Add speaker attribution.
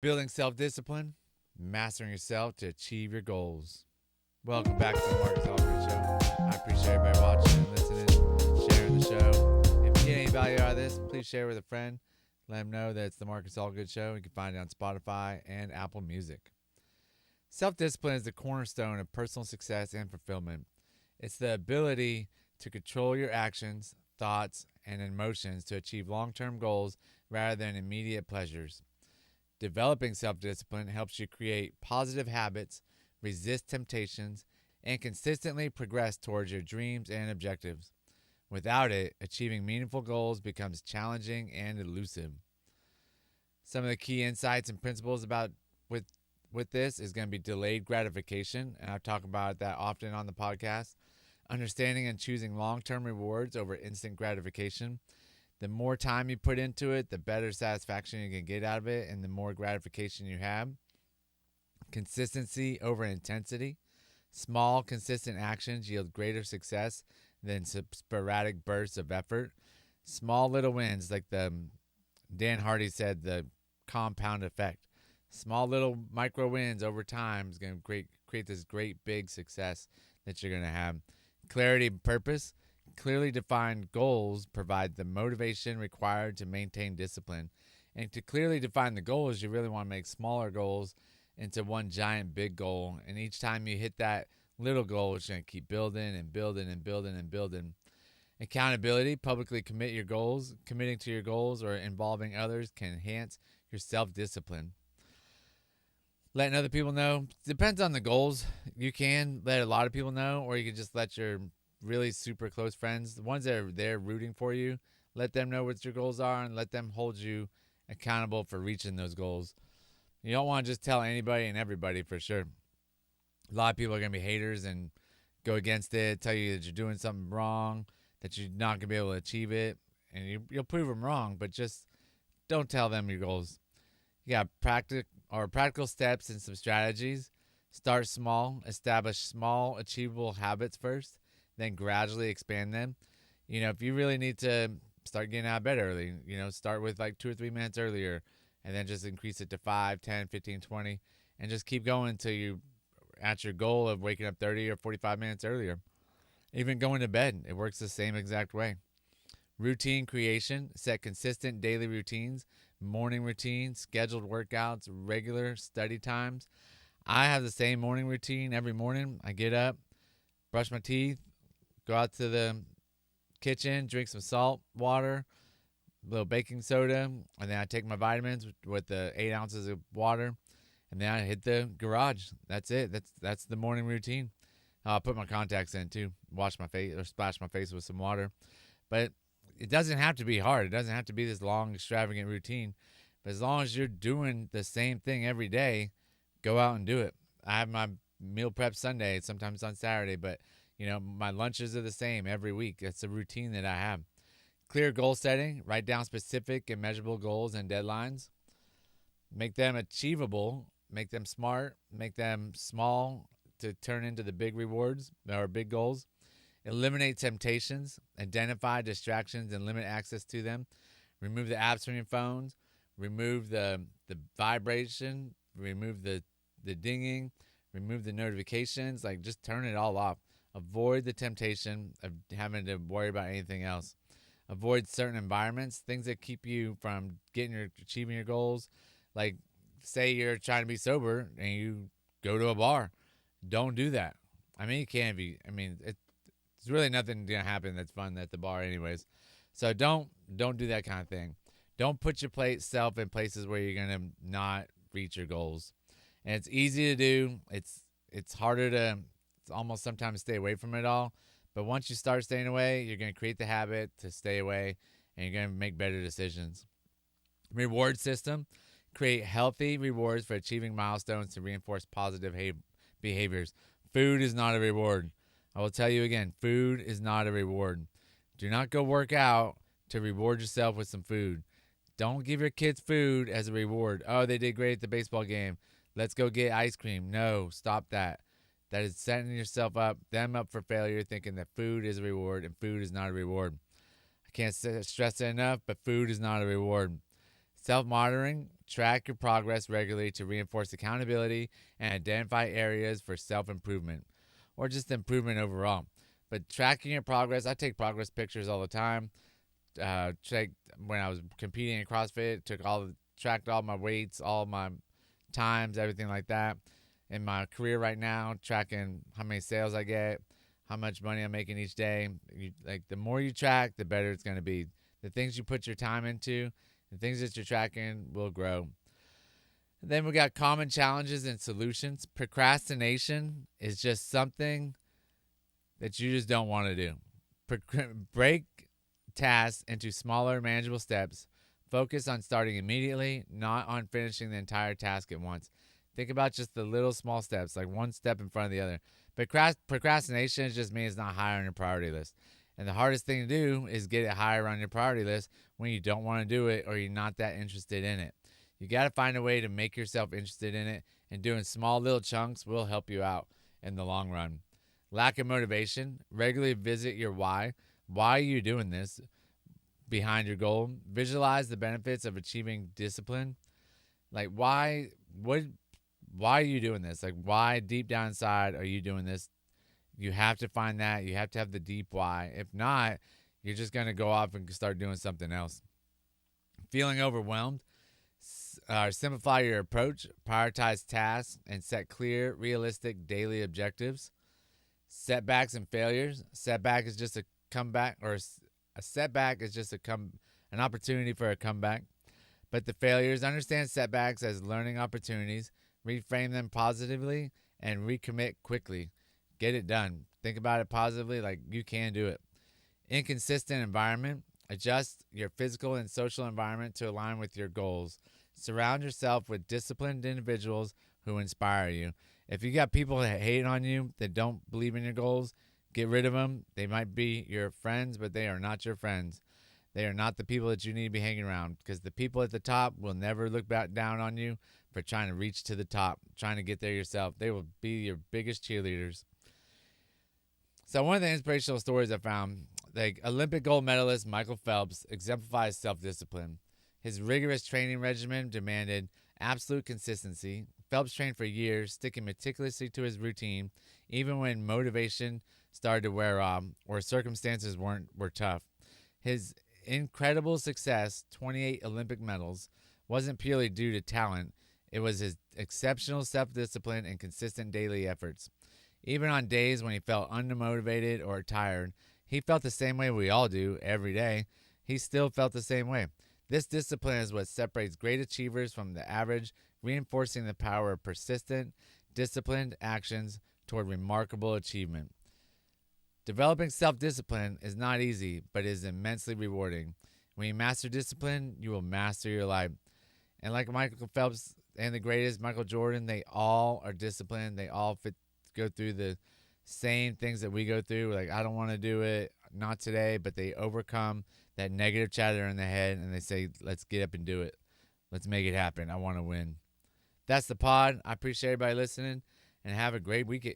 Speaker 1: Building self discipline, mastering yourself to achieve your goals. Welcome back to the Marcus Aldridge Show. I appreciate everybody watching, listening, sharing the show. If you get any value out of this, please share with a friend. Let them know that it's the Marcus Aldridge Show. You can find it on Spotify and Apple Music. Self discipline is the cornerstone of personal success and fulfillment. It's the ability to control your actions, thoughts, and emotions to achieve long term goals rather than immediate pleasures. Developing self discipline helps you create positive habits, resist temptations, and consistently progress towards your dreams and objectives. Without it, achieving meaningful goals becomes challenging and elusive. Some of the key insights and principles about with with this is going to be delayed gratification, and I talk about that often on the podcast. Understanding and choosing long-term rewards over instant gratification. The more time you put into it, the better satisfaction you can get out of it, and the more gratification you have. Consistency over intensity. Small, consistent actions yield greater success than sporadic bursts of effort. Small little wins, like the Dan Hardy said, the compound effect. Small little micro wins over time is going to create this great big success that you're going to have. Clarity and purpose. Clearly defined goals provide the motivation required to maintain discipline. And to clearly define the goals, you really want to make smaller goals into one giant big goal. And each time you hit that little goal, it's going to keep building and building and building and building. Accountability, publicly commit your goals. Committing to your goals or involving others can enhance your self discipline. Letting other people know depends on the goals. You can let a lot of people know, or you can just let your really super close friends, the ones that are there rooting for you, let them know what your goals are and let them hold you accountable for reaching those goals. You don't want to just tell anybody and everybody for sure. A lot of people are going to be haters and go against it, tell you that you're doing something wrong, that you're not going to be able to achieve it, and you'll prove them wrong, but just don't tell them your goals. You got practical steps and some strategies. Start small, establish small, achievable habits first, then gradually expand them. If you really need to start getting out of bed early, start with like 2 or 3 minutes earlier and then just increase it to 5, 10, 15, 20, and just keep going until you at your goal of waking up 30 or 45 minutes earlier. Even going to bed, it works the same exact way. Routine creation, set consistent daily routines, morning routine, scheduled workouts, regular study times. I have the same morning routine every morning. I get up, brush my teeth, go out to the kitchen, drink some salt water, a little baking soda, and then I take my vitamins with the 8 ounces of water, and then I hit the garage. That's it. That's the morning routine. I'll put my contacts in too, wash my face or splash my face with some water. But it doesn't have to be hard. It doesn't have to be this long, extravagant routine. But as long as you're doing the same thing every day, go out and do it. I have my meal prep Sunday, sometimes on Saturday, but my lunches are the same every week. It's a routine that I have. Clear goal setting, write down specific and measurable goals and deadlines. Make them achievable, make them smart, make them small to turn into the big rewards or big goals. Eliminate temptations, identify distractions and limit access to them. Remove the apps from your phones, remove the vibration, remove the dinging, remove the notifications, like just turn it all off. Avoid the temptation of having to worry about anything else. Avoid certain environments, things that keep you from achieving your goals. Like, say you're trying to be sober and you go to a bar. Don't do that. I mean, you can be. I mean, it's really nothing gonna happen that's fun at the bar, anyways. So don't do that kind of thing. Don't put yourself in places where you're gonna not reach your goals. And it's easy to do. It's harder to. It's almost sometimes stay away from it all. But once you start staying away, you're gonna create the habit to stay away, and you're gonna make better decisions. Reward system. Create healthy rewards for achieving milestones to reinforce positive behaviors. Food is not a reward. I will tell you again, food is not a reward. Do not go work out to reward yourself with some food. Don't give your kids food as a reward. Oh, they did great at the baseball game. Let's go get ice cream. No, stop that. That is setting them up for failure, thinking that food is a reward and food is not a reward. I can't stress it enough, but food is not a reward. Self monitoring, track your progress regularly to reinforce accountability and identify areas for self improvement or just improvement overall. But tracking your progress, I take progress pictures all the time. Check when I was competing in CrossFit, tracked all my weights, all my times, everything like that. In my career right now, tracking how many sales I get, how much money I'm making each day. Like the more you track, the better it's going to be. The things you put your time into, the things that you're tracking will grow. Then we got common challenges and solutions. Procrastination is just something that you just don't want to do. Break tasks into smaller, manageable steps. Focus on starting immediately, not on finishing the entire task at once. Think about just the little small steps, like one step in front of the other. But procrastination just means not higher on your priority list. And the hardest thing to do is get it higher on your priority list when you don't want to do it or you're not that interested in it. You got to find a way to make yourself interested in it, and doing small little chunks will help you out in the long run. Lack of motivation. Regularly visit your why. Why are you doing this behind your goal? Visualize the benefits of achieving discipline. Like why are you doing this? Like why deep down inside are you doing this? You have to find that. You have to have the deep why. If not, you're just going to go off and start doing something else. Feeling overwhelmed. Simplify your approach, prioritize tasks, and set clear, realistic daily objectives. Setbacks and failures. Setback is just a comeback, or a setback is just an opportunity for a comeback. But the failures, understand setbacks as learning opportunities, reframe them positively, and recommit quickly. Get it done. Think about it positively, like you can do it. Inconsistent environment. Adjust your physical and social environment to align with your goals. Surround yourself with disciplined individuals who inspire you. If you got people that hate on you, that don't believe in your goals, get rid of them. They might be your friends, but they are not your friends. They are not the people that you need to be hanging around, because the people at the top will never look back down on you for trying to reach to the top, trying to get there yourself. They will be your biggest cheerleaders. So one of the inspirational stories I found, like Olympic gold medalist Michael Phelps exemplifies self-discipline. His rigorous training regimen demanded absolute consistency. Phelps trained for years, sticking meticulously to his routine, even when motivation started to wear off or circumstances were tough. His incredible success, 28 Olympic medals, wasn't purely due to talent. It was his exceptional self-discipline and consistent daily efforts. Even on days when he felt unmotivated or tired, he felt the same way we all do every day. He still felt the same way. This discipline is what separates great achievers from the average, reinforcing the power of persistent, disciplined actions toward remarkable achievement. Developing self-discipline is not easy, but is immensely rewarding. When you master discipline, you will master your life. And like Michael Phelps and the greatest, Michael Jordan, they all are disciplined. They all go through the same things that we go through. Like, I don't want to do it, not today, but they overcome that negative chatter in their head and they say, let's get up and do it. Let's make it happen. I want to win. That's the pod. I appreciate everybody listening, and have a great weekend.